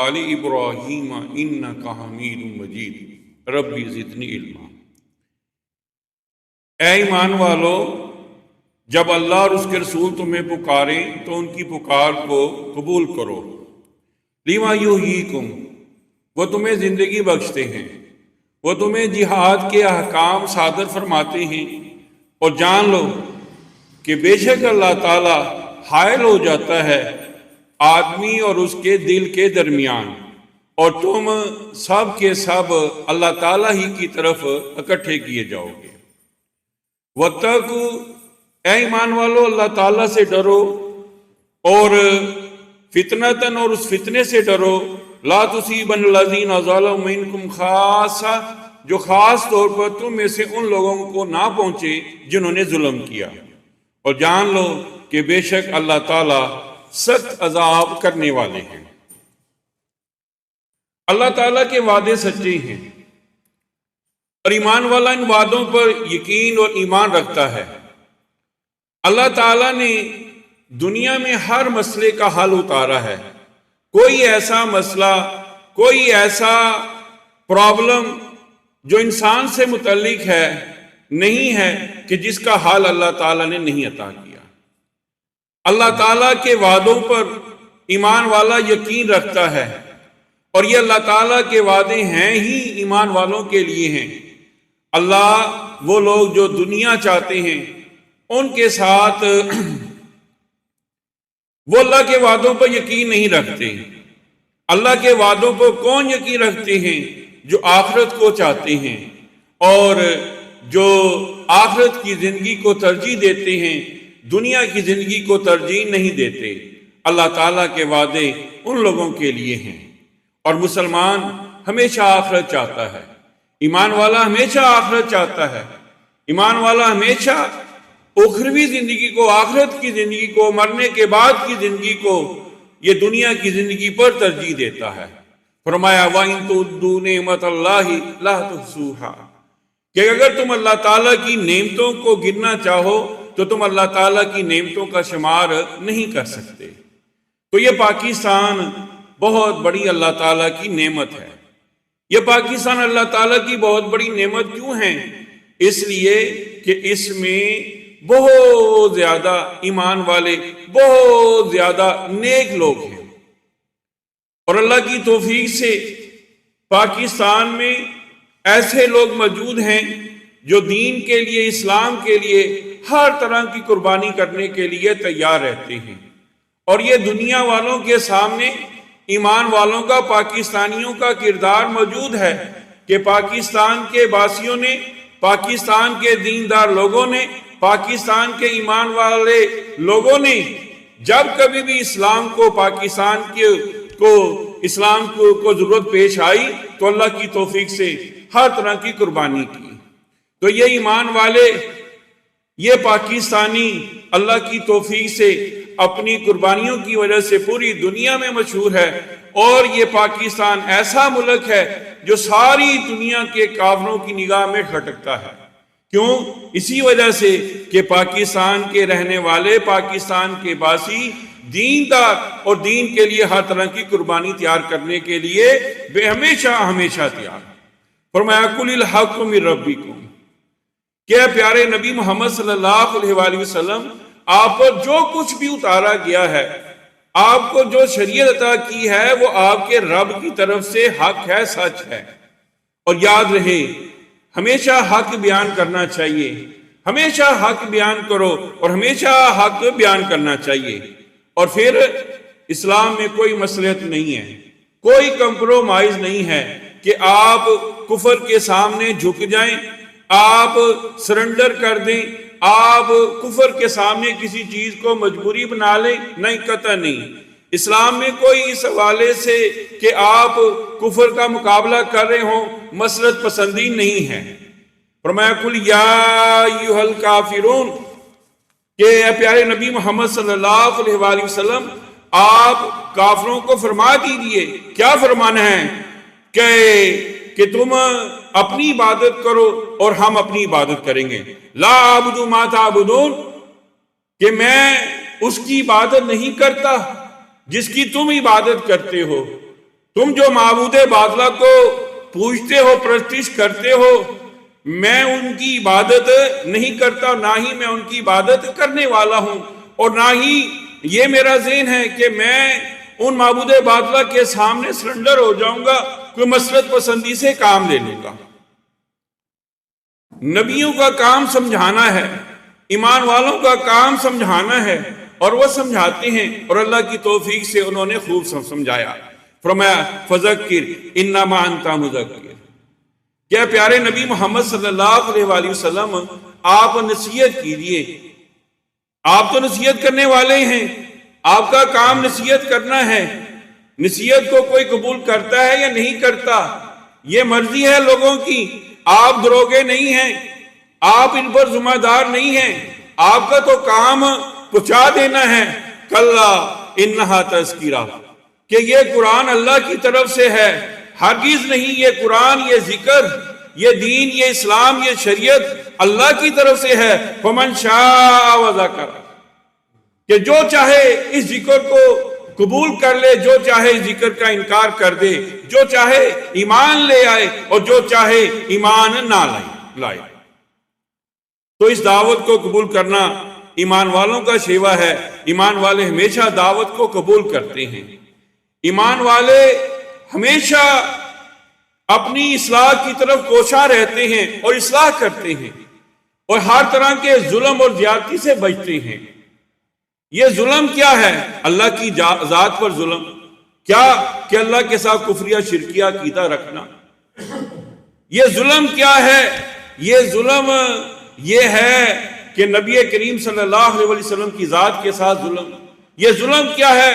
آل ابراہیم انک حمید مجید ربی زدنی علما۔ اے ایمان والو، جب اللہ اور اس کے رسول تمہیں پکاریں تو ان کی پکار کو قبول کرو۔ لما یحییکم، وہ تمہیں زندگی بخشتے ہیں، وہ تمہیں جہاد کے احکام صادر فرماتے ہیں، اور جان لو کہ بے شک اللہ تعالیٰ حائل ہو جاتا ہے آدمی اور اس کے دل کے درمیان، اور تم سب کے سب اللہ تعالیٰ ہی کی طرف اکٹھے کیے جاؤ گے۔ وَاتَّقُوا، اے ایمان والو اللہ تعالیٰ سے ڈرو، اور فتنتاً، اور اس فتنے سے ڈرو، لا تصیبن الذین ظلموا منکم خاصہ، جو خاص طور پر تم میں سے ان لوگوں کو نہ پہنچے جنہوں نے ظلم کیا، اور جان لو کہ بے شک اللہ تعالیٰ سخت عذاب کرنے والے ہیں۔ اللہ تعالیٰ کے وعدے سچے ہیں، اور ایمان والا ان وعدوں پر یقین اور ایمان رکھتا ہے۔ اللہ تعالیٰ نے دنیا میں ہر مسئلے کا حل اتارا ہے۔ کوئی ایسا مسئلہ، کوئی ایسا پرابلم جو انسان سے متعلق ہے نہیں ہے کہ جس کا حل اللہ تعالیٰ نے نہیں عطا کیا۔ اللہ تعالیٰ کے وعدوں پر ایمان والا یقین رکھتا ہے، اور یہ اللہ تعالیٰ کے وعدے ہیں ہی ایمان والوں کے لیے ہیں۔ اللہ وہ لوگ جو دنیا چاہتے ہیں ان کے ساتھ وہ اللہ کے وعدوں پر یقین نہیں رکھتے۔ اللہ کے وعدوں پر کون یقین رکھتے ہیں؟ جو آخرت کو چاہتے ہیں اور جو آخرت کی زندگی کو ترجیح دیتے ہیں، دنیا کی زندگی کو ترجیح نہیں دیتے۔ اللہ تعالیٰ کے وعدے ان لوگوں کے لیے ہیں، اور مسلمان ہمیشہ آخرت چاہتا ہے، ایمان والا ہمیشہ آخرت چاہتا ہے، ایمان والا ہمیشہ اخروی زندگی کو، آخرت کی زندگی کو، مرنے کے بعد کی زندگی کو یہ دنیا کی زندگی پر ترجیح دیتا ہے۔ فرمایا وَإِن تُعُدُّوا نِعْمَتَ اللَّهِ لَا تُحْصُوهَا، کہ اگر تم اللہ تعالیٰ کی نعمتوں کو گننا چاہو تو تم اللہ تعالیٰ کی نعمتوں کا شمار نہیں کر سکتے۔ تو یہ پاکستان بہت بڑی اللہ تعالیٰ کی نعمت ہے۔ یہ پاکستان اللہ تعالیٰ کی بہت بڑی نعمت کیوں ہے؟ اس لیے کہ اس میں بہت زیادہ ایمان والے، بہت زیادہ نیک لوگ ہیں، اور اللہ کی توفیق سے پاکستان میں ایسے لوگ موجود ہیں جو دین کے لیے، اسلام کے لیے ہر طرح کی قربانی کرنے کے لیے تیار رہتے ہیں، اور یہ دنیا والوں کے سامنے ایمان والوں کا، پاکستانیوں کا کردار موجود ہے کہ پاکستان کے باسیوں نے، پاکستان کے دیندار لوگوں نے، پاکستان کے ایمان والے لوگوں نے جب کبھی بھی اسلام کو، پاکستان کو اسلام کو ضرورت پیش آئی تو اللہ کی توفیق سے ہر طرح کی قربانی کی۔ تو یہ ایمان والے، یہ پاکستانی اللہ کی توفیق سے اپنی قربانیوں کی وجہ سے پوری دنیا میں مشہور ہے، اور یہ پاکستان ایسا ملک ہے جو ساری دنیا کے کافروں کی نگاہ میں کھٹکتا ہے۔ کیوں؟ اسی وجہ سے کہ پاکستان کے رہنے والے، پاکستان کے باسی دیندار اور دین کے لیے ہر طرح کی قربانی تیار کرنے کے لیے ہمیشہ تیار۔ فرمایا قُلِ الْحَقُّ مِن رَبِّكُمْ، کہ پیارے نبی محمد صلی اللہ علیہ وآلہ وسلم، آپ پر جو کچھ بھی اتارا گیا ہے، آپ کو جو شریعت عطا کی ہے، وہ آپ کے رب کی طرف سے حق ہے، سچ ہے۔ اور یاد رہے، ہمیشہ حق بیان کرنا چاہیے، ہمیشہ حق بیان کرو اور ہمیشہ حق بیان کرنا چاہیے۔ اور پھر اسلام میں کوئی مصلحت نہیں ہے، کوئی کمپرومائز نہیں ہے کہ آپ کفر کے سامنے جھک جائیں، آپ سرنڈر کر دیں، آپ کفر کے سامنے کسی چیز کو مجبوری بنا لیں، نہیں، قطع نہیں۔ اسلام میں کوئی اس حوالے سے کہ آپ کفر کا مقابلہ کر رہے ہوں مسلط پسندی نہیں ہے۔ فرمایا قُلْ يَا أَيُّهَا الْكَافِرُونَ، کہ اے پیارے نبی محمد صلی اللہ علیہ وآلہ وسلم، آپ کافروں کو فرما دیجئے۔ کیا فرمانا ہے؟ کہ تم اپنی عبادت کرو اور ہم اپنی عبادت کریں گے۔ لا اعبد ما تعبدون، کہ میں اس کی عبادت نہیں کرتا جس کی تم عبادت کرتے ہو، تم جو معبود باطلہ کو پوجتے ہو، پرستش کرتے ہو، میں ان کی عبادت نہیں کرتا، نہ ہی میں ان کی عبادت کرنے والا ہوں، اور نہ ہی یہ میرا ذہن ہے کہ میں ان معبود باطلہ کے سامنے سرنڈر ہو جاؤں گا، کوئی مسلط پسندی سے کام لے لوں گا۔ نبیوں کا کام سمجھانا ہے، ایمان والوں کا کام سمجھانا ہے، اور وہ سمجھاتے ہیں، اور اللہ کی توفیق سے انہوں نے خوب سمجھایا۔ فرمایا فذکر انما انت مذکر، کیا پیارے نبی محمد صلی اللہ علیہ وآلہ وسلم آپ نصیحت کیجئے، آپ تو نصیحت کرنے والے ہیں، آپ کا کام نصیحت کرنا ہے۔ نصیحت کو کوئی قبول کرتا ہے یا نہیں کرتا یہ مرضی ہے لوگوں کی، آپ دروگے نہیں ہیں، آپ ان پر ذمہ دار نہیں ہیں، آپ کا تو کام پہنچا دینا ہے۔ کلا انہا تذکرہ، کہ یہ قرآن اللہ کی طرف سے ہے، ہرگز نہیں، یہ قرآن، یہ ذکر، یہ دین، یہ اسلام، یہ شریعت اللہ کی طرف سے ہے۔ فمن شاء وذکر، کہ جو چاہے اس ذکر کو قبول کر لے، جو چاہے اس ذکر کا انکار کر دے، جو چاہے ایمان لے آئے اور جو چاہے ایمان نہ لائے۔ تو اس دعوت کو قبول کرنا ایمان والوں کا شیوا ہے۔ ایمان والے ہمیشہ دعوت کو قبول کرتے ہیں، ایمان والے ہمیشہ اپنی اصلاح کی طرف کوشاں رہتے ہیں اور اصلاح کرتے ہیں، اور ہر طرح کے ظلم اور زیادتی سے بچتے ہیں۔ یہ ظلم کیا ہے؟ اللہ کی ذات پر ظلم، کیا کہ اللہ کے ساتھ کفریہ شرکیہ عقیدہ رکھنا۔ یہ ظلم کیا ہے؟ یہ ظلم یہ ہے کہ نبی کریم صلی اللہ علیہ وسلم کی ذات کے ساتھ ظلم۔ یہ ظلم کیا ہے؟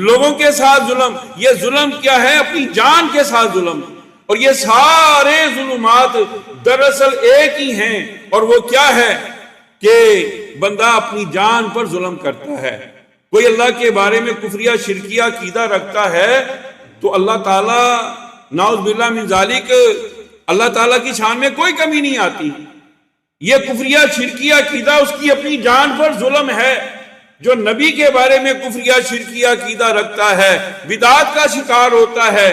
لوگوں کے ساتھ ظلم۔ یہ ظلم کیا ہے؟ اپنی جان کے ساتھ ظلم۔ اور یہ سارے ظلمات دراصل ایک ہی ہیں، اور وہ کیا ہے کہ بندہ اپنی جان پر ظلم کرتا ہے۔ کوئی اللہ کے بارے میں کفریہ شرکیہ عقیدہ رکھتا ہے تو اللہ تعالیٰ نعوذ باللہ من ذالک، اللہ تعالیٰ کی شان میں کوئی کمی نہیں آتی۔ یہ کفریہ شرکیہ عقیدہ اس کی اپنی جان پر ظلم ہے۔ جو نبی کے بارے میں کفریہ شرکیہ عقیدہ رکھتا ہے، بدعات کا شکار ہوتا ہے،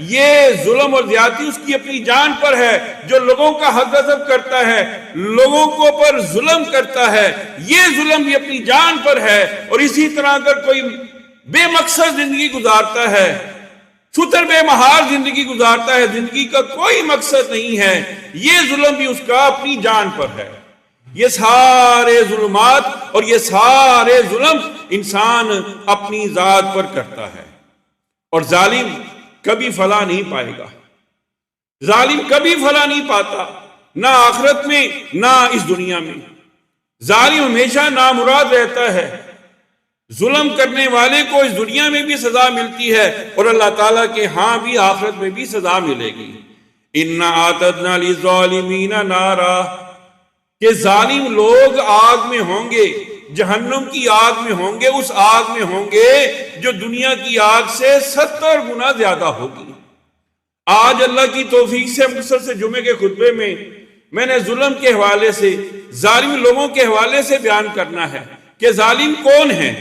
یہ ظلم اور زیادتی اس کی اپنی جان پر ہے۔ جو لوگوں کا حق غضب کرتا ہے، لوگوں کو پر ظلم کرتا ہے، یہ ظلم بھی اپنی جان پر ہے۔ اور اسی طرح اگر کوئی بے مقصد زندگی گزارتا ہے، چھتر بے مہار زندگی گزارتا ہے، زندگی کا کوئی مقصد نہیں ہے، یہ ظلم بھی اس کا اپنی جان پر ہے۔ یہ سارے ظلمات اور یہ سارے ظلم انسان اپنی ذات پر کرتا ہے، اور ظالم کبھی فلاح نہیں پائے گا۔ ظالم کبھی فلاح نہیں پاتا، نہ آخرت میں نہ اس دنیا میں۔ ظالم ہمیشہ نامراد رہتا ہے۔ ظلم کرنے والے کو اس دنیا میں بھی سزا ملتی ہے، اور اللہ تعالیٰ کے ہاں بھی آخرت میں بھی سزا ملے گی۔ اِنَّا أَعْتَدْنَا لِلظَّالِمِينَ نَارًا، کہ ظالم لوگ آگ میں ہوں گے، جہنم کی آگ میں ہوں گے، اس آگ میں ہوں گے جو دنیا کی آگ سے 70 گنا زیادہ ہوگی۔ آج اللہ کی توفیق سے مختصر سے جمعے کے خطبے میں نے ظلم کے حوالے سے، ظالم لوگوں کے حوالے سے بیان کرنا ہے کہ ظالم کون ہے۔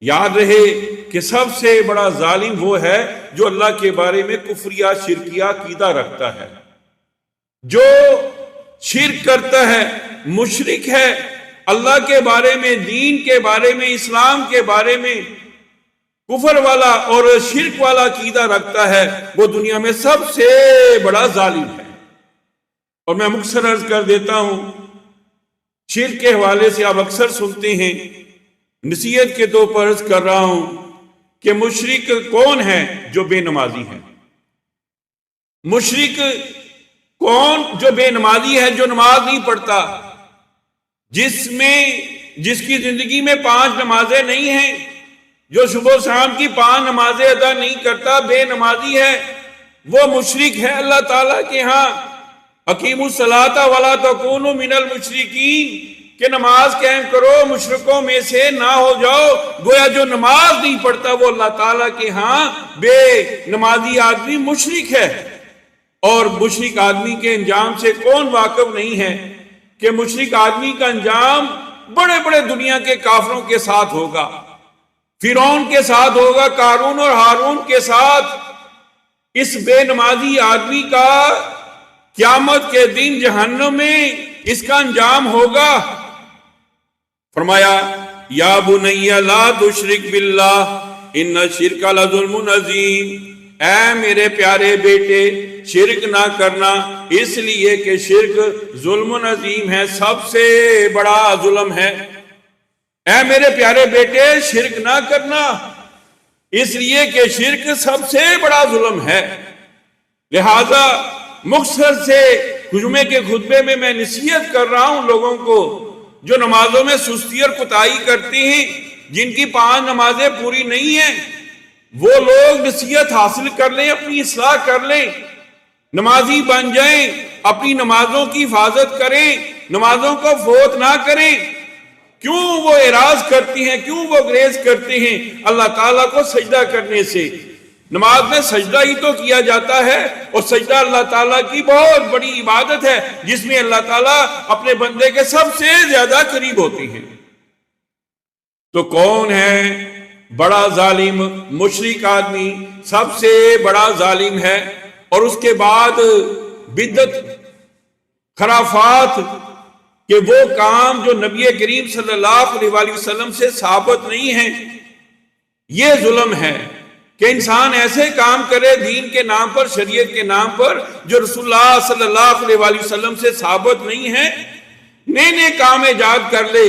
یاد رہے کہ سب سے بڑا ظالم وہ ہے جو اللہ کے بارے میں کفریہ شرکیہ عقیدہ رکھتا ہے، جو شرک کرتا ہے، مشرک ہے، اللہ کے بارے میں، دین کے بارے میں، اسلام کے بارے میں کفر والا اور شرک والا عقیدہ رکھتا ہے، وہ دنیا میں سب سے بڑا ظالم ہے۔ اور میں مختصر عرض کر دیتا ہوں، شرک کے حوالے سے آپ اکثر سنتے ہیں، نصیحت کے طور پر عرض کر رہا ہوں کہ مشرک کون ہے؟ جو بے نمازی ہے۔ مشرک کون؟ جو بے نمازی ہے، جو نماز نہیں پڑھتا، جس کی زندگی میں 5 نمازیں نہیں ہیں، جو صبح و شام کی 5 نمازیں ادا نہیں کرتا، بے نمازی ہے، وہ مشرک ہے۔ اللہ تعالیٰ کے ہاں اقیموا الصلاۃ ولا تکونوا من المشرکین، کہ نماز قائم کرو، مشرکوں میں سے نہ ہو جاؤ۔ گویا جو نماز نہیں پڑھتا وہ اللہ تعالیٰ کے ہاں بے نمازی آدمی مشرک ہے۔ اور مشرک آدمی کے انجام سے کون واقف نہیں ہے کہ مشرک آدمی کا انجام بڑے بڑے دنیا کے کافروں کے ساتھ ہوگا، فرعون کے ساتھ ہوگا، قارون اور ہارون کے ساتھ، اس بے نمازی آدمی کا قیامت کے دن جہنم میں اس کا انجام ہوگا۔ فرمایا یا بنی لا تشرک باللہ ان الشرک لظلم عظیم، اے میرے پیارے بیٹے شرک نہ کرنا، اس لیے کہ شرک ظلم عظیم ہے، سب سے بڑا ظلم ہے۔ اے میرے پیارے بیٹے شرک نہ کرنا، اس لیے کہ شرک سب سے بڑا ظلم ہے۔ لہذا مختصر سے جمعے کے خطبے میں نصیحت کر رہا ہوں لوگوں کو جو نمازوں میں سستی اور کوتاہی کرتے ہیں، جن کی 5 نمازیں پوری نہیں ہیں، وہ لوگ نصیحت حاصل کر لیں، اپنی اصلاح کر لیں، نمازی بن جائیں، اپنی نمازوں کی حفاظت کریں، نمازوں کو فوت نہ کریں۔ کیوں وہ اعراض کرتی ہیں، کیوں وہ گریز کرتے ہیں اللہ تعالیٰ کو سجدہ کرنے سے؟ نماز میں سجدہ ہی تو کیا جاتا ہے، اور سجدہ اللہ تعالیٰ کی بہت بڑی عبادت ہے جس میں اللہ تعالیٰ اپنے بندے کے سب سے زیادہ قریب ہوتے ہیں۔ تو کون ہے بڑا ظالم؟ مشرک آدمی سب سے بڑا ظالم ہے۔ اور اس کے بعد بدعت، خرافات، کہ وہ کام جو نبی کریم صلی اللہ علیہ وسلم سے ثابت نہیں ہیں، یہ ظلم ہے کہ انسان ایسے کام کرے دین کے نام پر، شریعت کے نام پر، جو رسول اللہ صلی اللہ علیہ وسلم سے ثابت نہیں ہے، نئے نئے کام ایجاد کر لے۔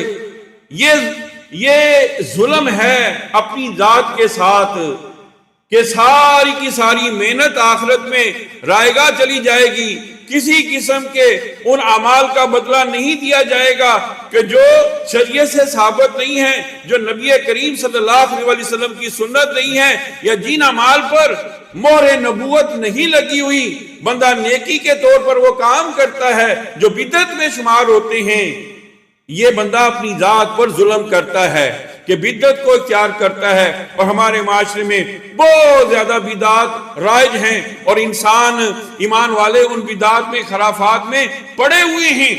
یہ ظلم ہے اپنی ذات کے ساتھ، کہ ساری کی ساری محنت آخرت میں رائے گاہ چلی جائے گی، کسی قسم کے ان اعمال کا بدلہ نہیں دیا جائے گا کہ جو شریعت سے ثابت نہیں ہے، جو نبی کریم صلی اللہ علیہ وسلم کی سنت نہیں ہے، یا جن اعمال پر مہر نبوت نہیں لگی ہوئی، بندہ نیکی کے طور پر وہ کام کرتا ہے جو بدعت میں شمار ہوتے ہیں۔ یہ بندہ اپنی ذات پر ظلم کرتا ہے کہ بدعت کو اختیار کرتا ہے، اور ہمارے معاشرے میں بہت زیادہ بدعات رائج ہیں، اور انسان ایمان والے ان بدعات میں، خرافات میں پڑے ہوئے ہیں۔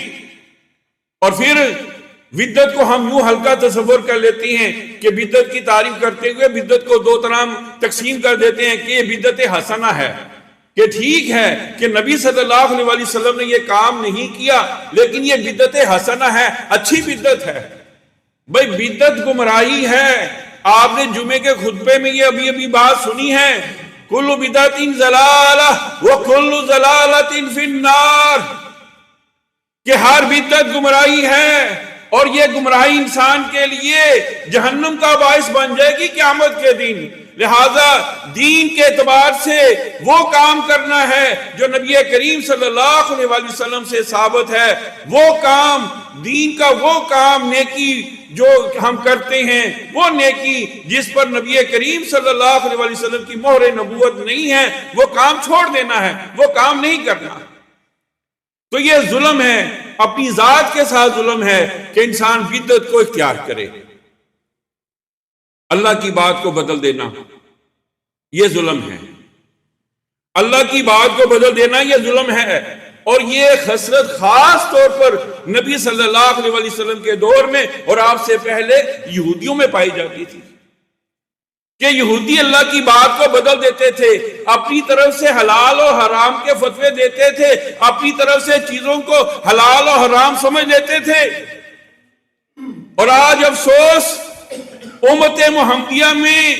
اور پھر بدعت کو ہم یوں ہلکا تصور کر لیتے ہیں کہ بدعت کی تعریف کرتے ہوئے بدعت کو 2 طرح تقسیم کر دیتے ہیں کہ یہ بدعت حسنہ ہے، کہ ٹھیک ہے کہ نبی صلی اللہ علیہ وسلم نے یہ کام نہیں کیا، لیکن یہ بدعت حسنہ ہے، اچھی بدعت ہے۔ بھئی بدعت گمراہی ہے۔ آپ نے جمعے کے خطبے میں یہ ابھی بات سنی ہے، کل بدعت ضلالہ وکل ضلالۃ فی النار، کہ ہر بدعت گمراہی ہے، اور یہ گمراہی انسان کے لیے جہنم کا باعث بن جائے گی قیامت کے دن۔ لہذا دین کے اعتبار سے وہ کام کرنا ہے جو نبی کریم صلی اللہ علیہ وسلم سے ثابت ہے، وہ کام دین کا، وہ کام نیکی جو ہم کرتے ہیں، وہ نیکی جس پر نبی کریم صلی اللہ علیہ وسلم کی مہر نبوت نہیں ہے، وہ کام چھوڑ دینا ہے، وہ کام نہیں کرنا۔ تو یہ ظلم ہے، اپنی ذات کے ساتھ ظلم ہے کہ انسان بدعت کو اختیار کرے۔ اللہ کی بات کو بدل دینا یہ ظلم ہے، اللہ کی بات کو بدل دینا یہ ظلم ہے۔ اور یہ خصلت خاص طور پر نبی صلی اللہ علیہ وسلم کے دور میں اور آپ سے پہلے یہودیوں میں پائی جاتی تھی، کہ یہودی اللہ کی بات کو بدل دیتے تھے، اپنی طرف سے حلال و حرام کے فتوے دیتے تھے، اپنی طرف سے چیزوں کو حلال و حرام سمجھ لیتے تھے۔ اور آج افسوس امت محمدیہ میں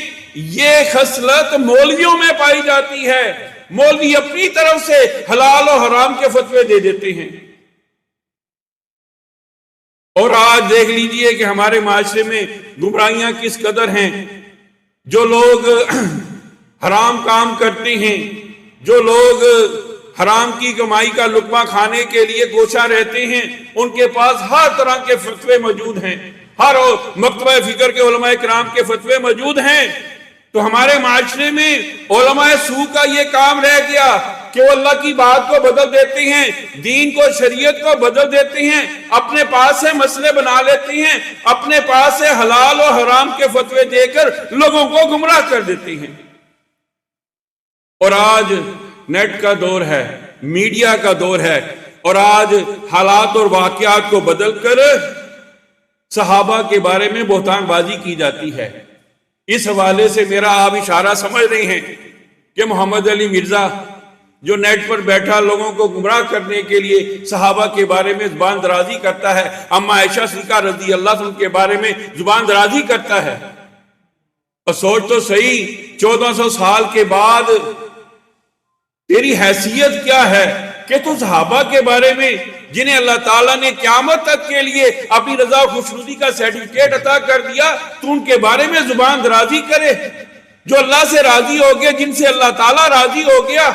یہ خصلت مولویوں میں پائی جاتی ہے، مولوی اپنی طرف سے حلال و حرام کے فتوے دے دیتے ہیں۔ اور آج دیکھ لیجئے کہ ہمارے معاشرے میں گمراہیاں کس قدر ہیں۔ جو لوگ حرام کام کرتے ہیں، جو لوگ حرام کی کمائی کا لقمہ کھانے کے لیے کوشاں رہتے ہیں، ان کے پاس ہر طرح کے فتوے موجود ہیں، ہر مکتبہ فکر کے علماء کرام کے فتوے موجود ہیں۔ تو ہمارے معاشرے میں علماء سو کا یہ کام رہ گیا کہ وہ اللہ کی بات کو بدل دیتے ہیں، دین کو، شریعت کو بدل دیتے ہیں، اپنے پاس سے مسئلے بنا لیتے ہیں، اپنے پاس سے حلال و حرام کے فتوے دے کر لوگوں کو گمراہ کر دیتے ہیں۔ اور آج نیٹ کا دور ہے، میڈیا کا دور ہے، اور آج حالات اور واقعات کو بدل کر صحابہ کے بارے میں بہتان بازی کی جاتی ہے۔ اس حوالے سے میرا آپ اشارہ سمجھ رہے ہیں کہ محمد علی مرزا جو نیٹ پر بیٹھا لوگوں کو گمراہ کرنے کے لیے صحابہ کے بارے میں زبان درازی کرتا ہے، اما عائشہ صدیقہ رضی اللہ عنہ کے بارے میں زبان درازی کرتا ہے، اور سوچ تو صحیح 1400 سال کے بعد تیری حیثیت کیا ہے کہ تو صحابہ کے بارے میں جنہیں اللہ تعالیٰ نے قیامت تک کے لیے اپنی رضا و خوشنودی کا سرٹیفکیٹ عطا کر دیا، تو ان کے بارے میں زبان درازی کرے؟ جو اللہ سے راضی ہو گیا، جن سے اللہ تعالیٰ راضی ہو گیا،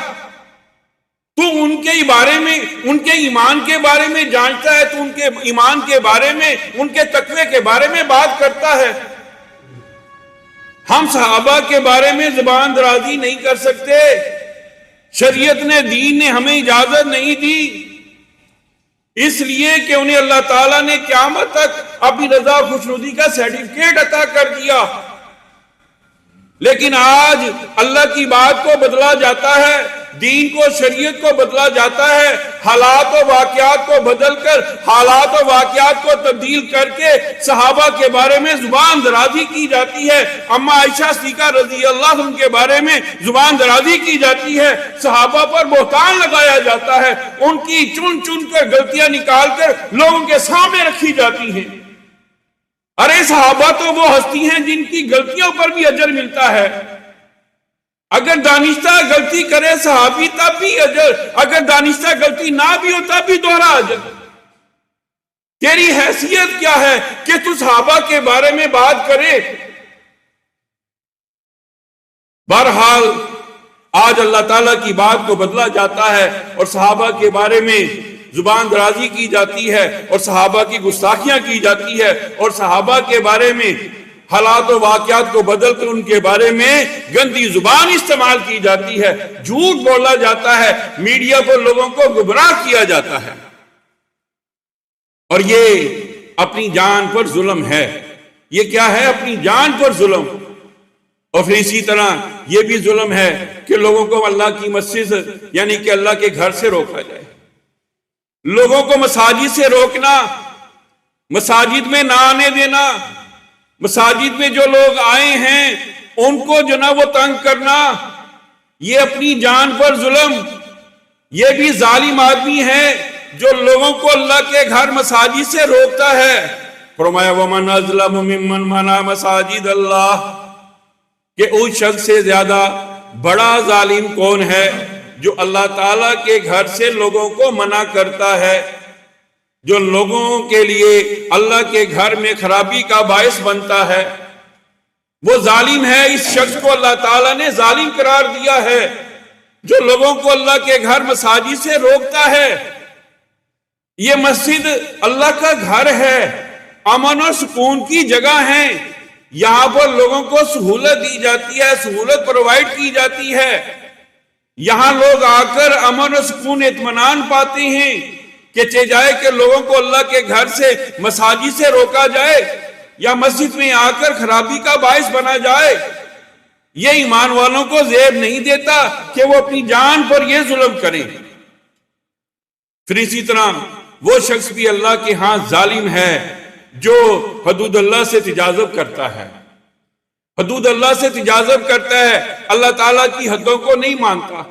تو ان کے بارے میں، ان کے ایمان کے بارے میں جانتا ہے، تو ان کے ایمان کے بارے میں، ان کے تقوی کے بارے میں بات کرتا ہے۔ ہم صحابہ کے بارے میں زبان درازی نہیں کر سکتے، شریعت نے، دین نے ہمیں اجازت نہیں دی، اس لیے کہ انہیں اللہ تعالیٰ نے قیامت تک اپنی رضا و خوشنودی کا سرٹیفکیٹ عطا کر دیا۔ لیکن آج اللہ کی بات کو بدلا جاتا ہے، دین کو، شریعت کو بدلا جاتا ہے، حالات و واقعات کو بدل کر، حالات و واقعات کو تبدیل کر کے صحابہ کے بارے میں زبان درازی کی جاتی ہے، اما عائشہ صدیقہ رضی اللہ عنہ کے بارے میں زبان درازی کی جاتی ہے، صحابہ پر بہتان لگایا جاتا ہے، ان کی چن چن کر غلطیاں نکال کر لوگوں کے سامنے رکھی جاتی ہیں۔ ارے صحابہ تو وہ ہستی ہیں جن کی غلطیوں پر بھی اجر ملتا ہے، اگر دانستہ غلطی کرے صحابی تب بھی اجر، اگر دانستہ غلطی نہ بھی ہو تب بھی دوہرا اجر۔ تیری حیثیت کیا ہے کہ تو صحابہ کے بارے میں بات کرے؟ بہرحال آج اللہ تعالیٰ کی بات کو بدلا جاتا ہے اور صحابہ کے بارے میں زبان درازی کی جاتی ہے، اور صحابہ کی گستاخیاں کی جاتی ہے، اور صحابہ کے بارے میں حالات و واقعات کو بدل کر ان کے بارے میں گندی زبان استعمال کی جاتی ہے، جھوٹ بولا جاتا ہے، میڈیا پر لوگوں کو گمراہ کیا جاتا ہے، اور یہ اپنی جان پر ظلم ہے۔ یہ کیا ہے؟ اپنی جان پر ظلم۔ اور پھر اسی طرح یہ بھی ظلم ہے کہ لوگوں کو اللہ کی مسجد یعنی کہ اللہ کے گھر سے روکا جائے، لوگوں کو مساجد سے روکنا، مساجد میں نہ آنے دینا، مساجد میں جو لوگ آئے ہیں ان کو جو نہ وہ تنگ کرنا، یہ اپنی جان پر ظلم۔ یہ بھی ظالم آدمی ہے جو لوگوں کو اللہ کے گھر مساجد سے روکتا ہے۔ فرمایا وَمَنْ أَظْلَمُ مِمَّنْ مَنَعَ مَسَاجِدَ اللَّهِ، کہ اس شخص سے زیادہ بڑا ظالم کون ہے جو اللہ تعالیٰ کے گھر سے لوگوں کو منع کرتا ہے، جو لوگوں کے لیے اللہ کے گھر میں خرابی کا باعث بنتا ہے، وہ ظالم ہے۔ اس شخص کو اللہ تعالیٰ نے ظالم قرار دیا ہے جو لوگوں کو اللہ کے گھر مساجد سے روکتا ہے۔ یہ مسجد اللہ کا گھر ہے، امن و سکون کی جگہ ہے، یہاں پر لوگوں کو سہولت دی جاتی ہے، سہولت پرووائڈ کی جاتی ہے، یہاں لوگ آ کر امن و سکون اطمینان پاتے ہیں کہ چاہے جائے کہ لوگوں کو اللہ کے گھر سے مساجد سے روکا جائے یا مسجد میں آ کر خرابی کا باعث بنا جائے۔ یہ ایمان والوں کو زیب نہیں دیتا کہ وہ اپنی جان پر یہ ظلم کریں۔ پھر اسی طرح وہ شخص بھی اللہ کے ہاں ظالم ہے جو حدود اللہ سے تجاوز کرتا ہے، حدود اللہ سے تجاوز کرتا ہے، اللہ تعالیٰ کی حدوں کو نہیں مانتا۔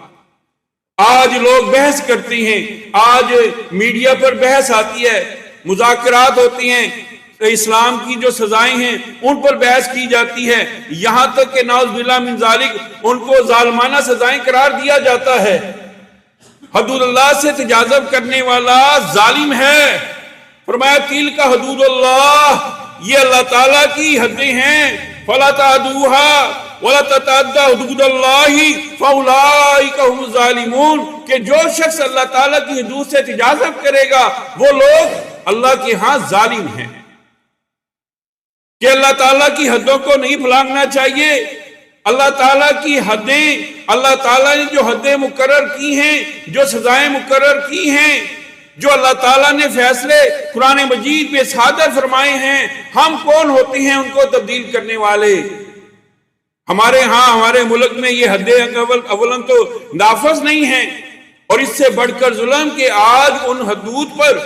آج لوگ بحث کرتے ہیں، آج میڈیا پر بحث آتی ہے، مذاکرات ہوتی ہیں، اسلام کی جو سزائیں ہیں ان پر بحث کی جاتی ہے، یہاں تک کہ نعوذ باللہ من ذالک ان کو ظالمانہ سزائیں قرار دیا جاتا ہے۔ حدود اللہ سے تجاوز کرنے والا ظالم ہے۔ فرمایا تِلْکَ حدود اللہ، یہ اللہ تعالیٰ کی حدیں ہیں، فَلَا تَعْدُوهَا وَلَا تَتَعَدَّ حُدُودَ اللَّهِ فَأُولَٰئِكَ هُمُ الظَّالِمُونَ، کہ جو شخص اللہ تعالیٰ کی حدود سے تجاوز کرے گا وہ لوگ اللہ کے ہاں ظالم ہیں۔ کہ اللہ تعالیٰ کی حدوں کو نہیں پھلانگنا چاہیے۔ اللہ تعالیٰ کی حدیں، اللہ تعالیٰ نے جو حدیں مقرر کی ہیں، جو سزائیں مقرر کی ہیں، جو اللہ تعالیٰ نے فیصلے قرآن مجید میں صادر فرمائے ہیں، ہم کون ہوتے ہیں ان کو تبدیل کرنے والے؟ ہمارے ہاں، ہمارے ملک میں یہ حدیں اولاً تو نافذ نہیں ہیں، اور اس سے بڑھ کر ظلم کہ آج ان حدود پر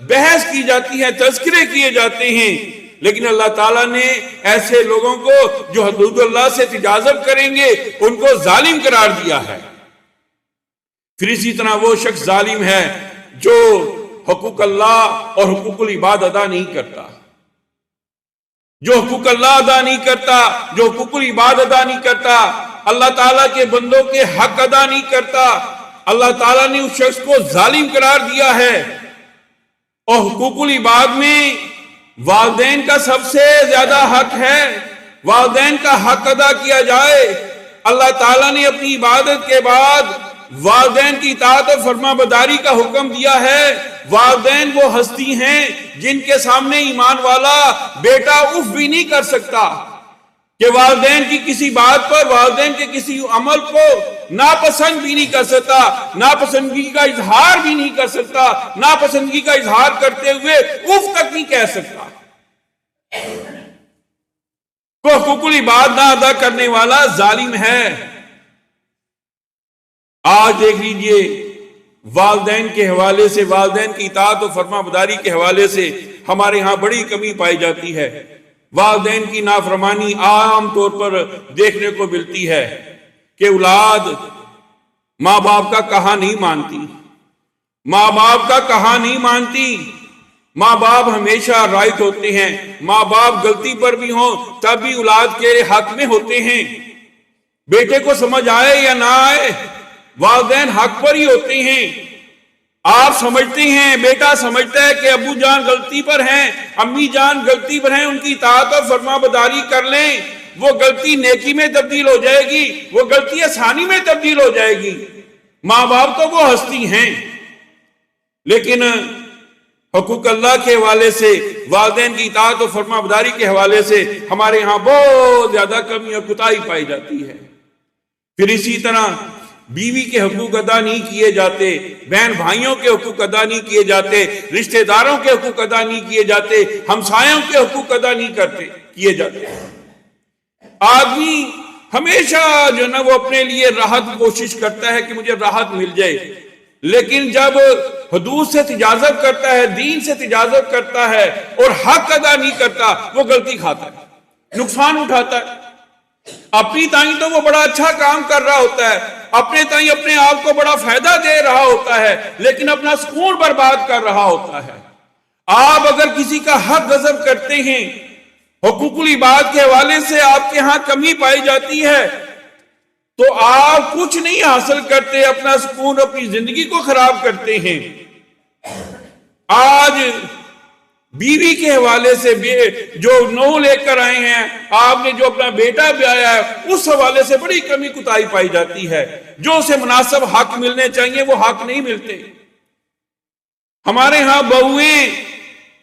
بحث کی جاتی ہے، تذکرے کیے جاتے ہیں، لیکن اللہ تعالیٰ نے ایسے لوگوں کو جو حدود اللہ سے تجاوز کریں گے ان کو ظالم قرار دیا ہے۔ پھر اسی طرح وہ شخص ظالم ہے جو حقوق اللہ اور حقوق العباد ادا نہیں کرتا، جو حقوق اللہ ادا نہیں کرتا، جو حقوق العباد ادا نہیں کرتا، اللہ تعالیٰ کے بندوں کے حق ادا نہیں کرتا، اللہ تعالیٰ نے اس شخص کو ظالم قرار دیا ہے۔ اور حقوق العباد میں والدین کا سب سے زیادہ حق ہے، والدین کا حق ادا کیا جائے۔ اللہ تعالیٰ نے اپنی عبادت کے بعد والدین کی اطاعت اور فرما برداری کا حکم دیا ہے۔ والدین وہ ہستی ہیں جن کے سامنے ایمان والا بیٹا اف بھی نہیں کر سکتا، کہ والدین کی کسی بات پر، والدین کے کسی عمل کو ناپسند بھی نہیں کر سکتا، ناپسندگی کا اظہار بھی نہیں کر سکتا، ناپسندگی کا اظہار کرتے ہوئے اف تک نہیں کہہ سکتا۔ کو حقوق العباد نہ ادا کرنے والا ظالم ہے۔ آج دیکھ لیجئے والدین کے حوالے سے، والدین کی اطاعت و فرما برداری کے حوالے سے ہمارے ہاں بڑی کمی پائی جاتی ہے۔ والدین کی نافرمانی عام طور پر دیکھنے کو ملتی ہے کہ اولاد ماں باپ کا کہا نہیں مانتی، ماں باپ کا کہا نہیں مانتی۔ ماں باپ ہمیشہ رائٹ ہوتے ہیں، ماں باپ غلطی پر بھی ہوں تب بھی اولاد کے حق میں ہوتے ہیں۔ بیٹے کو سمجھ آئے یا نہ آئے، والدین حق پر ہی ہوتے ہیں۔ آپ سمجھتے ہیں، بیٹا سمجھتا ہے کہ ابو جان غلطی پر ہیں، امی جان غلطی پر ہیں، ان کی اطاعت اور فرما برداری کر لیں، وہ غلطی نیکی میں تبدیل ہو جائے گی، وہ غلطی آسانی میں تبدیل ہو جائے گی۔ ماں باپ تو وہ ہستی ہیں، لیکن حقوق اللہ کے حوالے سے، والدین کی اطاعت اور فرما برداری کے حوالے سے ہمارے ہاں بہت زیادہ کمی اور کوتاہی پائی جاتی ہے۔ پھر اسی طرح بیوی کے حقوق ادا نہیں کیے جاتے، بہن بھائیوں کے حقوق ادا نہیں کیے جاتے، رشتہ داروں کے حقوق ادا نہیں کیے جاتے، ہمسایوں کے حقوق ادا نہیں کیے جاتے۔ آدمی ہمیشہ جو نا وہ اپنے لیے راحت کوشش کرتا ہے کہ مجھے راحت مل جائے، لیکن جب حدود سے تجاوز کرتا ہے، دین سے تجاوز کرتا ہے اور حق ادا نہیں کرتا، وہ غلطی کھاتا ہے، نقصان اٹھاتا ہے۔ اپنی تائیں تو وہ بڑا اچھا کام کر رہا ہوتا ہے، اپنے تائیں اپنے آپ کو بڑا فائدہ دے رہا ہوتا ہے، لیکن اپنا سکون برباد کر رہا ہوتا ہے۔ آپ اگر کسی کا حق غصب کرتے ہیں، حقوق العباد کے حوالے سے آپ کے ہاں کمی پائی جاتی ہے، تو آپ کچھ نہیں حاصل کرتے، اپنا سکون، اپنی زندگی کو خراب کرتے ہیں۔ آج بیوی کے حوالے سے جو نو لے کر آئے ہیں، آپ نے جو اپنا بیٹا بیایا ہے، اس حوالے سے بڑی کمی کوتاہی پائی جاتی ہے۔ جو اسے مناسب حق ملنے چاہیے وہ حق نہیں ملتے۔ ہمارے ہاں بہویں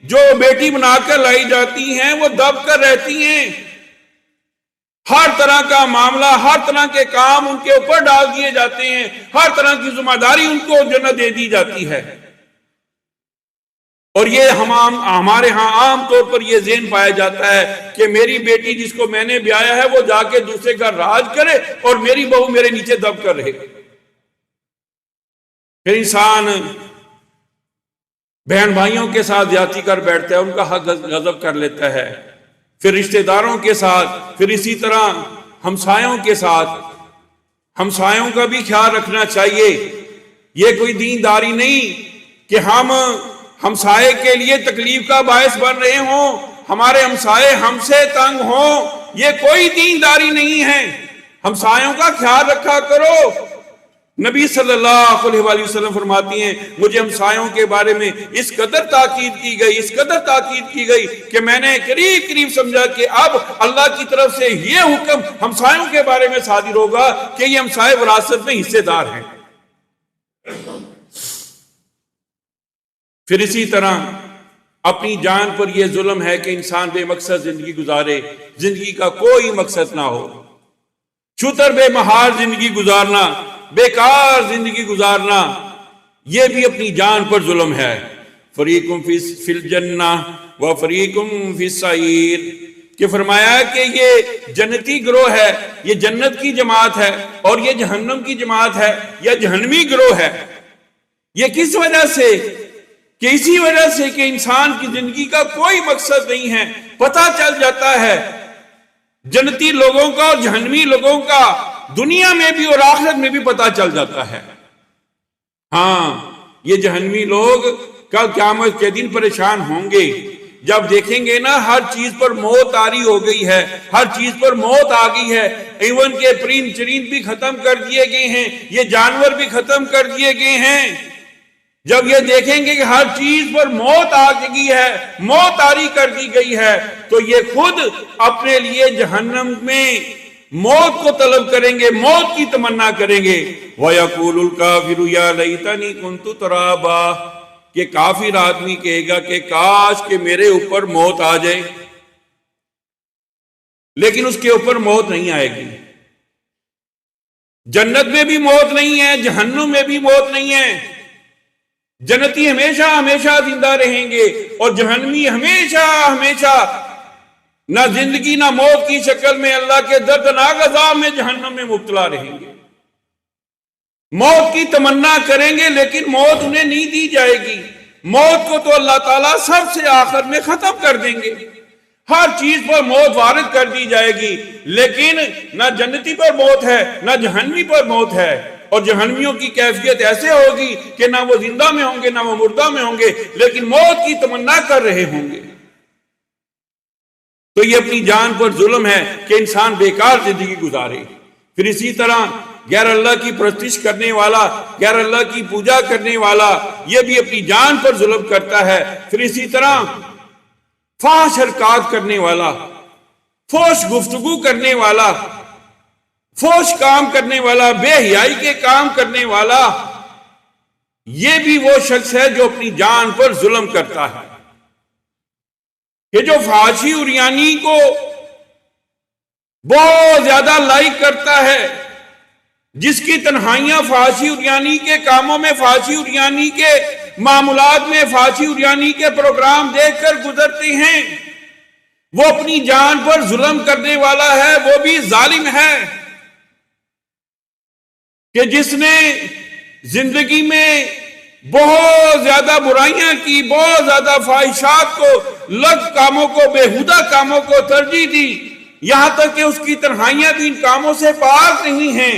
جو بیٹی بنا کر لائی جاتی ہیں وہ دب کر رہتی ہیں، ہر طرح کا معاملہ، ہر طرح کے کام ان کے اوپر ڈال دیے جاتے ہیں، ہر طرح کی ذمہ داری ان کو جنت دے دی جاتی ہے۔ اور یہ ہمارے ہاں عام طور پر یہ ذہن پایا جاتا ہے کہ میری بیٹی جس کو میں نے بیایا ہے وہ جا کے دوسرے کا راج کرے اور میری بہو میرے نیچے دب کر رہے۔ پھر انسان بہن بھائیوں کے ساتھ زیادتی کر بیٹھتا ہے، ان کا حق غصب کر لیتا ہے، پھر رشتہ داروں کے ساتھ، پھر اسی طرح ہمسایوں کے ساتھ۔ ہمسایوں کا بھی خیال رکھنا چاہیے۔ یہ کوئی دینداری نہیں کہ ہم ہمسائے کے لیے تکلیف کا باعث بن رہے ہوں، ہمارے ہمسائے ہم سے تنگ ہوں، یہ کوئی دینداری نہیں ہے۔ ہمسایوں کا خیال رکھا کرو۔ نبی صلی اللہ علیہ وآلہ وسلم فرماتی ہیں، مجھے ہمسایوں کے بارے میں اس قدر تاکید کی گئی، اس قدر تاکید کی گئی کہ میں نے قریب قریب سمجھا کہ اب اللہ کی طرف سے یہ حکم ہمسایوں کے بارے میں صادر ہوگا کہ یہ ہمسائے وراثت میں حصے دار ہیں۔ پھر اسی طرح اپنی جان پر یہ ظلم ہے کہ انسان بے مقصد زندگی گزارے، زندگی کا کوئی مقصد نہ ہو، چھتر بے مہار زندگی گزارنا، بیکار زندگی گزارنا، یہ بھی اپنی جان پر ظلم ہے۔ فریقم فی الجنہ و فریقم فی السعیر، کہ فرمایا کہ یہ جنتی گروہ ہے، یہ جنت کی جماعت ہے، اور یہ جہنم کی جماعت ہے یا جہنمی گروہ ہے۔ یہ کس وجہ سے؟ کہ اسی وجہ سے کہ انسان کی زندگی کا کوئی مقصد نہیں ہے، پتہ چل جاتا ہے جنتی لوگوں کا اور جہنمی لوگوں کا دنیا میں بھی اور آخرت میں بھی پتہ چل جاتا ہے۔ ہاں، یہ جہنمی لوگ کل قیامت کے دن پریشان ہوں گے جب دیکھیں گے نا ہر چیز پر موت آری ہو گئی ہے، ہر چیز پر موت آ گئی ہے، ایون کے پرند چرند بھی ختم کر دیے گئے ہیں، یہ جانور بھی ختم کر دیے گئے ہیں۔ جب یہ دیکھیں گے کہ ہر چیز پر موت آ گئی ہے، موت آری کر دی گئی ہے، تو یہ خود اپنے لیے جہنم میں موت کو طلب کریں گے، موت کی تمنا کریں گے۔ وَيَقُولُ الْكَافِرُ يَا لَيْتَنِي كُنْتُ تُرَابًا، کہ کافر آدمی کہے گا کہ کاش کہ میرے اوپر موت آ جائے، لیکن اس کے اوپر موت نہیں آئے گی۔ جنت میں بھی موت نہیں ہے، جہنم میں بھی موت نہیں ہے۔ جنتی ہمیشہ ہمیشہ زندہ رہیں گے اور جہنمی ہمیشہ ہمیشہ نہ زندگی نہ موت کی شکل میں اللہ کے دردناک عذاب میں جہنم میں مبتلا رہیں گے۔ موت کی تمنا کریں گے لیکن موت انہیں نہیں دی جائے گی۔ موت کو تو اللہ تعالیٰ سب سے آخر میں ختم کر دیں گے، ہر چیز پر موت وارد کر دی جائے گی، لیکن نہ جنتی پر موت ہے نہ جہنمی پر موت ہے۔ اور جہنمیوں کی کیفیت ایسے ہوگی کہ نہ وہ زندہ میں ہوں گے نہ وہ مردہ میں ہوں گے، لیکن موت کی تمنا کر رہے ہوں گے۔ تو یہ اپنی جان پر ظلم ہے کہ انسان بیکار زندگی گزارے۔ پھر اسی طرح غیر اللہ کی پرستش کرنے والا، غیر اللہ کی پوجا کرنے والا، یہ بھی اپنی جان پر ظلم کرتا ہے۔ پھر اسی طرح فحش حرکات کرنے والا، فحش گفتگو کرنے والا، فحش کام کرنے والا، بے حیائی کے کام کرنے والا، یہ بھی وہ شخص ہے جو اپنی جان پر ظلم کرتا ہے۔ کہ جو فحاشی عریانی کو بہت زیادہ لائک کرتا ہے، جس کی تنہائیاں فحاشی عریانی کے کاموں میں، فحاشی عریانی کے معاملات میں، فحاشی عریانی کے پروگرام دیکھ کر گزرتے ہیں، وہ اپنی جان پر ظلم کرنے والا ہے، وہ بھی ظالم ہے کہ جس نے زندگی میں بہت زیادہ برائیاں کی، بہت زیادہ فاحشات کو، لغو کاموں کو، بےہودہ کاموں کو ترجیح دی، یہاں تک کہ اس کی تنہائیاں بھی ان کاموں سے پاک نہیں ہیں۔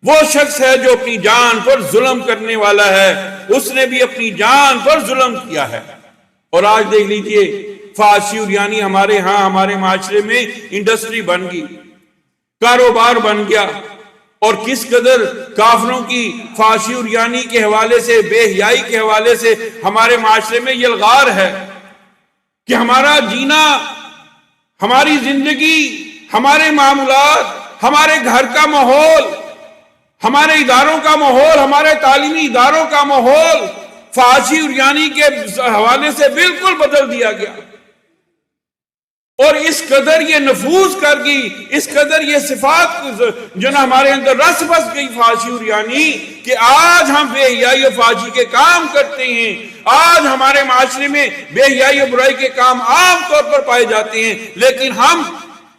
وہ شخص ہے جو اپنی جان پر ظلم کرنے والا ہے، اس نے بھی اپنی جان پر ظلم کیا ہے۔ اور آج دیکھ لیجئے فحاشی عریانی ہمارے ہاں ہمارے معاشرے میں انڈسٹری بن گئی، کاروبار بن گیا، اور کس قدر کافروں کی فحاشی عریانی کے حوالے سے، بے حیائی کے حوالے سے ہمارے معاشرے میں یہ الغار ہے کہ ہمارا جینا، ہماری زندگی، ہمارے معاملات، ہمارے گھر کا ماحول، ہمارے اداروں کا ماحول، ہمارے تعلیمی اداروں کا ماحول فحاشی عریانی کے حوالے سے بالکل بدل دیا گیا۔ اور اس قدر یہ نفوذ کر گئی، اس قدر یہ صفات جو نا ہمارے اندر رس بس گئی فحاشی عریانی، کہ آج ہم بے حیائی و فحاشی کے کام کرتے ہیں۔ آج ہمارے معاشرے میں بے حیائی و برائی کے کام عام طور پر پائے جاتے ہیں، لیکن ہم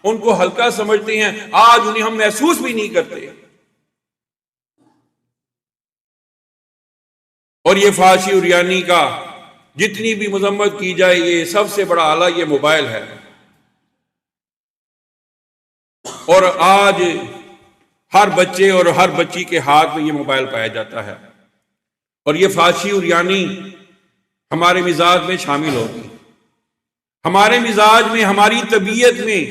ان کو ہلکا سمجھتے ہیں، آج انہیں ہم محسوس بھی نہیں کرتے۔ اور یہ فحاشی عریانی کا جتنی بھی مذمت کی جائے، یہ سب سے بڑا آلہ یہ موبائل ہے۔ اور آج ہر بچے اور ہر بچی کے ہاتھ میں یہ موبائل پایا جاتا ہے، اور یہ فحاشی عریانی ہمارے مزاج میں شامل ہوگی، ہمارے مزاج میں، ہماری طبیعت میں،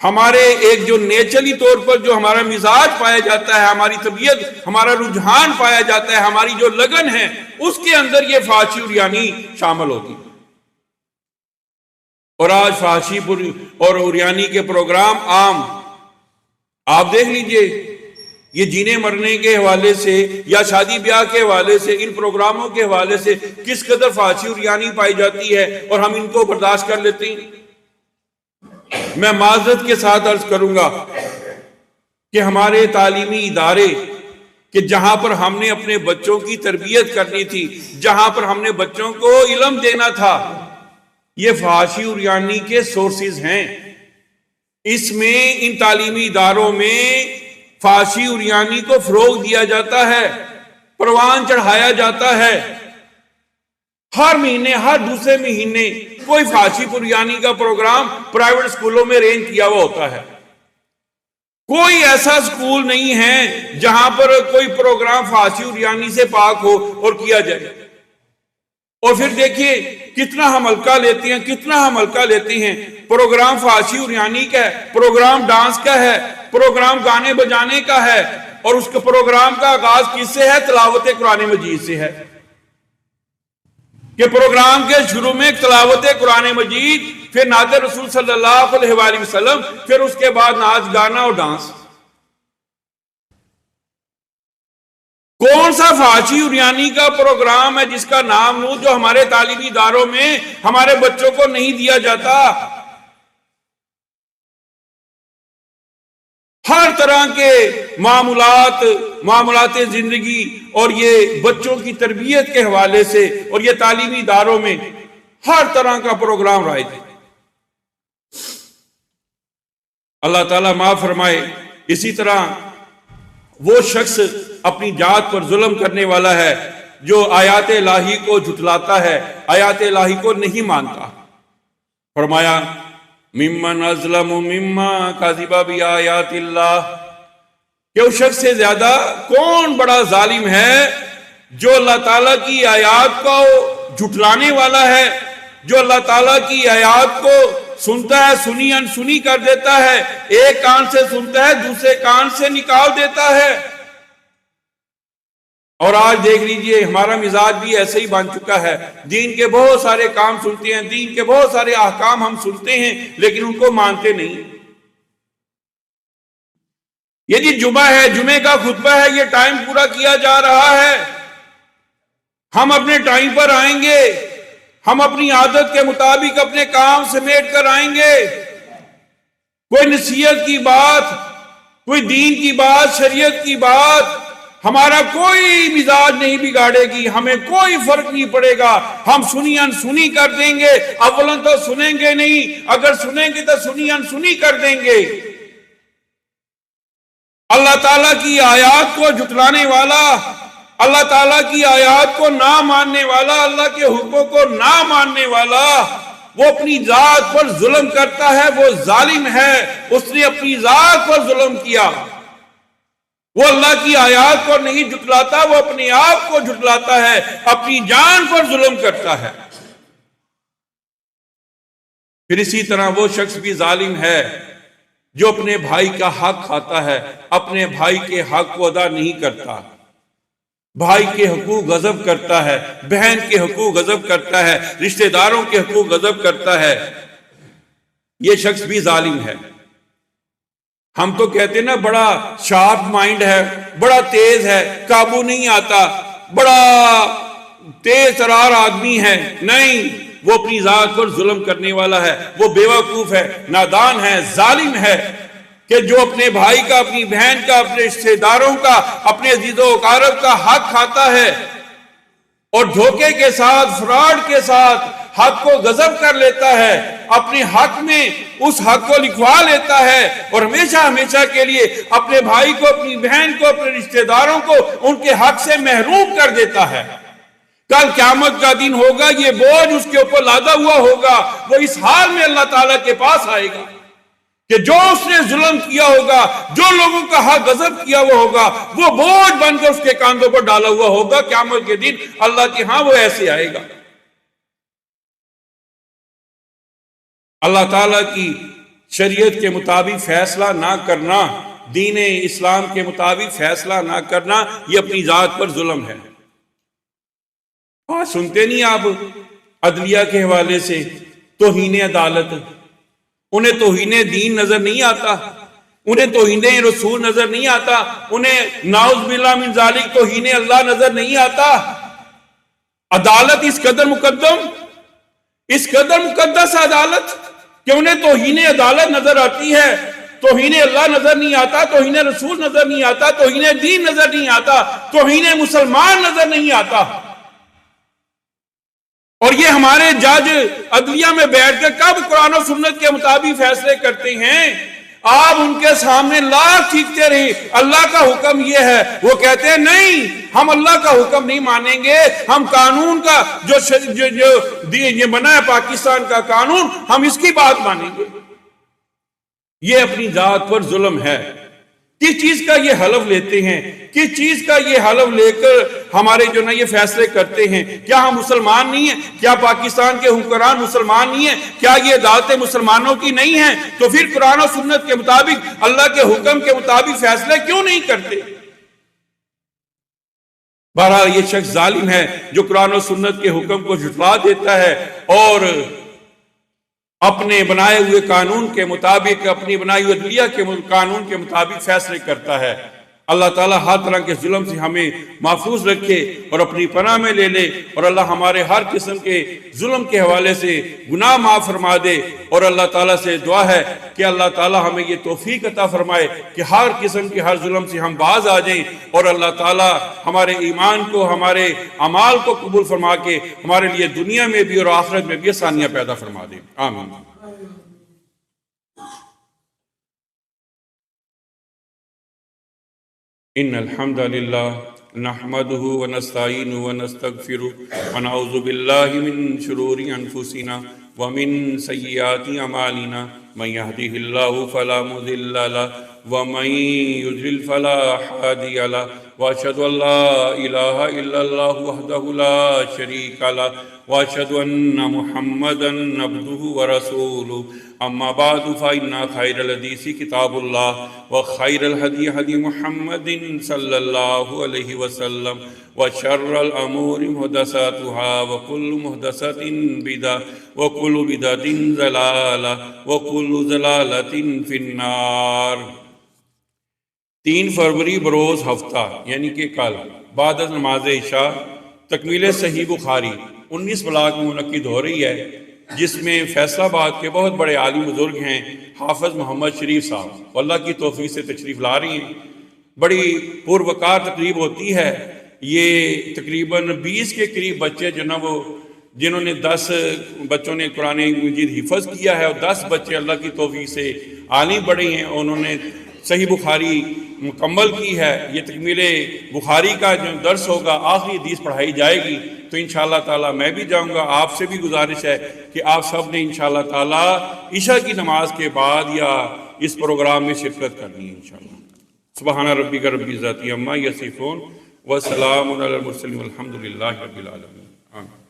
ہمارے ایک جو نیچرلی طور پر جو ہمارا مزاج پایا جاتا ہے، ہماری طبیعت، ہمارا رجحان پایا جاتا ہے، ہماری جو لگن ہے، اس کے اندر یہ فحاشی عریانی شامل ہوگی۔ اور آج فحاشی اور عریانی کے پروگرام عام، آپ دیکھ لیجئے، یہ جینے مرنے کے حوالے سے یا شادی بیاہ کے حوالے سے، ان پروگراموں کے حوالے سے کس قدر فحاشی عریانی پائی جاتی ہے، اور ہم ان کو برداشت کر لیتے ہیں۔ میں معذرت کے ساتھ عرض کروں گا کہ ہمارے تعلیمی ادارے کہ جہاں پر ہم نے اپنے بچوں کی تربیت کرنی تھی، جہاں پر ہم نے بچوں کو علم دینا تھا، یہ فحاشی عریانی کے سورسز ہیں۔ اس میں، ان تعلیمی اداروں میں فحاشی عریانی کو فروغ دیا جاتا ہے، پروان چڑھایا جاتا ہے۔ ہر مہینے، ہر دوسرے مہینے کوئی فحاشی پریانی کا پروگرام پرائیویٹ اسکولوں میں ارینج کیا ہوا ہوتا ہے۔ کوئی ایسا اسکول نہیں ہے جہاں پر کوئی پروگرام فحاشی پریانی سے پاک ہو اور کیا جائے۔ اور پھر دیکھیے کتنا ہم ہلکا لیتے ہیں، کتنا ہم ہلکا لیتے ہیں۔ پروگرام فحاشی پریانی کا ہے، پروگرام ڈانس کا ہے، پروگرام گانے بجانے کا ہے، اور اس کے پروگرام کا آغاز کس سے ہے؟ تلاوت قرآن مجید سے ہے، کہ پروگرام کے شروع میں تلاوت قرآن مجید، پھر نعت رسول صلی اللہ علیہ وآلہ وسلم، پھر اس کے بعد ناچ گانا اور ڈانس۔ کون سا فحاشی پریانی کا پروگرام ہے جس کا نام لوں جو ہمارے تعلیمی اداروں میں ہمارے بچوں کو نہیں دیا جاتا؟ ہر طرح کے معاملات زندگی اور یہ بچوں کی تربیت کے حوالے سے اور یہ تعلیمی اداروں میں ہر طرح کا پروگرام رائج ہے۔ اللہ تعالیٰ معاف فرمائے۔ اسی طرح وہ شخص اپنی ذات پر ظلم کرنے والا ہے جو آیات الہی کو جھٹلاتا ہے، آیات الہی کو نہیں مانتا۔ فرمایا ممن اظلم ممن کذب بآیات اللہ، کہ اس شخص سے زیادہ کون بڑا ظالم ہے جو اللہ تعالیٰ کی آیات کو جھٹلانے والا ہے، جو اللہ تعالیٰ کی آیات کو سنتا ہے، سنی انسنی کر دیتا ہے، ایک کان سے سنتا ہے دوسرے کان سے نکال دیتا ہے۔ اور آج دیکھ لیجئے ہمارا مزاج بھی ایسے ہی بن چکا ہے، دین کے بہت سارے کام سنتے ہیں، دین کے بہت سارے احکام ہم سنتے ہیں لیکن ان کو مانتے نہیں۔ یہ جی جمعہ ہے، جمعے کا خطبہ ہے، یہ ٹائم پورا کیا جا رہا ہے، ہم اپنے ٹائم پر آئیں گے، ہم اپنی عادت کے مطابق اپنے کام سمیٹ کر آئیں گے، کوئی نصیحت کی بات، کوئی دین کی بات، شریعت کی بات ہمارا کوئی مزاج نہیں بگاڑے گی، ہمیں کوئی فرق نہیں پڑے گا، ہم سنی انسنی کر دیں گے۔ اولاً تو سنیں گے نہیں، اگر سنیں گے تو سنی انسنی کر دیں گے۔ اللہ تعالیٰ کی آیات کو جھٹلانے والا، اللہ تعالیٰ کی آیات کو نہ ماننے والا، اللہ کے حکموں کو نہ ماننے والا، وہ اپنی ذات پر ظلم کرتا ہے، وہ ظالم ہے، اس نے اپنی ذات پر ظلم کیا۔ وہ اللہ کی آیات کو نہیں جھٹلاتا، وہ اپنے آپ کو جھٹلاتا ہے، اپنی جان پر ظلم کرتا ہے۔ پھر اسی طرح وہ شخص بھی ظالم ہے جو اپنے بھائی کا حق کھاتا ہے، اپنے بھائی کے حق کو ادا نہیں کرتا، بھائی کے حقوق غصب کرتا ہے، بہن کے حقوق غصب کرتا ہے، رشتہ داروں کے حقوق غصب کرتا ہے، یہ شخص بھی ظالم ہے۔ ہم تو کہتے ہیں نا بڑا شارپ مائنڈ ہے، بڑا تیز ہے، قابو نہیں آتا، بڑا تیز ترار آدمی ہے، نہیں، وہ اپنی ذات پر ظلم کرنے والا ہے، وہ بیوقوف ہے، نادان ہے، ظالم ہے، کہ جو اپنے بھائی کا، اپنی بہن کا، اپنے رشتہ داروں کا، اپنے عزیز و اقارب کا حق کھاتا ہے اور دھوکے کے ساتھ، فراڈ کے ساتھ حق کو غصب کر لیتا ہے، اپنے حق میں اس حق کو لکھوا لیتا ہے اور ہمیشہ ہمیشہ کے لیے اپنے بھائی کو، اپنی بہن کو، اپنے رشتہ داروں کو ان کے حق سے محروم کر دیتا ہے۔ کل قیامت کا دن ہوگا، یہ بوجھ اس کے اوپر لادا ہوا ہوگا، وہ اس حال میں اللہ تعالیٰ کے پاس آئے گا کہ جو اس نے ظلم کیا ہوگا، جو لوگوں کا حق غصب کیا ہوا ہوگا، وہ بوجھ بن کر اس کے کاندھوں پر ڈالا ہوا ہوگا۔ قیامت کے دن اللہ کے ہاں وہ ایسے آئے گا۔ اللہ تعالیٰ کی شریعت کے مطابق فیصلہ نہ کرنا، دین اسلام کے مطابق فیصلہ نہ کرنا، یہ اپنی ذات پر ظلم ہے۔ سنتے نہیں آپ عدلیہ کے حوالے سے توہین عدالت، انہیں توہین دین نظر نہیں آتا، انہیں توہین رسول نظر نہیں آتا، انہیں نعوذ باللہ من ذالک توہین اللہ نظر نہیں آتا۔ عدالت اس قدر مقدم، اس قدر مقدس عدالت کہ انہیں توہین عدالت نظر آتی ہے، توہین اللہ نظر نہیں آتا، توہین رسول نظر نہیں آتا، توہین دین نظر نہیں آتا، توہین مسلمان نظر نہیں آتا۔ اور یہ ہمارے جج عدلیہ میں بیٹھ کر کب قرآن و سنت کے مطابق فیصلے کرتے ہیں؟ آپ ان کے سامنے لاکھ چیختے رہے اللہ کا حکم یہ ہے، وہ کہتے ہیں نہیں ہم اللہ کا حکم نہیں مانیں گے، ہم قانون کا جو یہ بنا ہے پاکستان کا قانون، ہم اس کی بات مانیں گے۔ یہ اپنی ذات پر ظلم ہے۔ کس چیز کا یہ حلف لیتے ہیں، کس چیز کا یہ حلف لے کر ہمارے جو نا یہ فیصلے کرتے ہیں؟ کیا ہم مسلمان نہیں ہیں؟ کیا پاکستان کے حکمران مسلمان نہیں ہیں؟ کیا یہ عدالتیں مسلمانوں کی نہیں ہیں؟ تو پھر قرآن و سنت کے مطابق اللہ کے حکم کے مطابق فیصلے کیوں نہیں کرتے؟ بہرحال یہ شخص ظالم ہے جو قرآن و سنت کے حکم کو جھٹلا دیتا ہے اور اپنے بنائے ہوئے قانون کے مطابق، اپنی بنائی ہوئی عدلیہ کے قانون کے مطابق فیصلے کرتا ہے۔ اللہ تعالیٰ ہر طرح کے ظلم سے ہمیں محفوظ رکھے اور اپنی پناہ میں لے لے، اور اللہ ہمارے ہر قسم کے ظلم کے حوالے سے گناہ معاف فرما دے۔ اور اللہ تعالیٰ سے دعا ہے کہ اللہ تعالیٰ ہمیں یہ توفیق عطا فرمائے کہ ہر قسم کے ہر ظلم سے ہم باز آ جائیں، اور اللہ تعالیٰ ہمارے ایمان کو، ہمارے اعمال کو قبول فرما کے ہمارے لیے دنیا میں بھی اور آخرت میں بھی آسانیاں پیدا فرما دے۔ آمین۔ ان الحمد للہ نحمده ونستعینه ونستغفره ونعوذ باللہ من شرور انفسنا ومن سیئات اعمالنا من يهده الله فلا مضل له ومن يضلل فلا هادي له واشهد ان لا اله الا الله وحده لا شريك له واشهد ان محمدا عبده ورسوله اما بعد فإن خير الحديث كتاب الله وخير الهدي هدي محمد صلى الله عليه وسلم وشر الأمور محدثاتها وكل محدثة بدعة وكل بدعة ضلالة وكل ضلالة في النار۔ 3 فروری بروز ہفتہ یعنی کہ کل بعد از نماز عشاء تکمیل صحیح بخاری 19 بلاک میں منعقد ہو رہی ہے، جس میں فیصل آباد کے بہت بڑے عالم بزرگ ہیں حافظ محمد شریف صاحب، اللہ کی توفیق سے تشریف لا رہی ہیں۔ بڑی پروقار تقریب ہوتی ہے۔ یہ تقریباً 20 کے قریب بچے جو نا وہ جنہوں نے 10 بچوں نے قرآن مجید حفظ کیا ہے، اور 10 بچے اللہ کی توفیق سے عالم بڑے ہیں، انہوں نے صحیح بخاری مکمل کی ہے۔ یہ تکمیل بخاری کا جو درس ہوگا، آخری حدیث پڑھائی جائے گی، تو انشاءاللہ تعالیٰ میں بھی جاؤں گا۔ آپ سے بھی گزارش ہے کہ آپ سب نے انشاءاللہ تعالیٰ عشاء کی نماز کے بعد یا اس پروگرام میں شرکت کرنی ہے انشاءاللہ۔ سبحان ربک رب العزۃ عما یصفون وسلام علی المرسلین والحمد للہ رب العالمین۔ آمین۔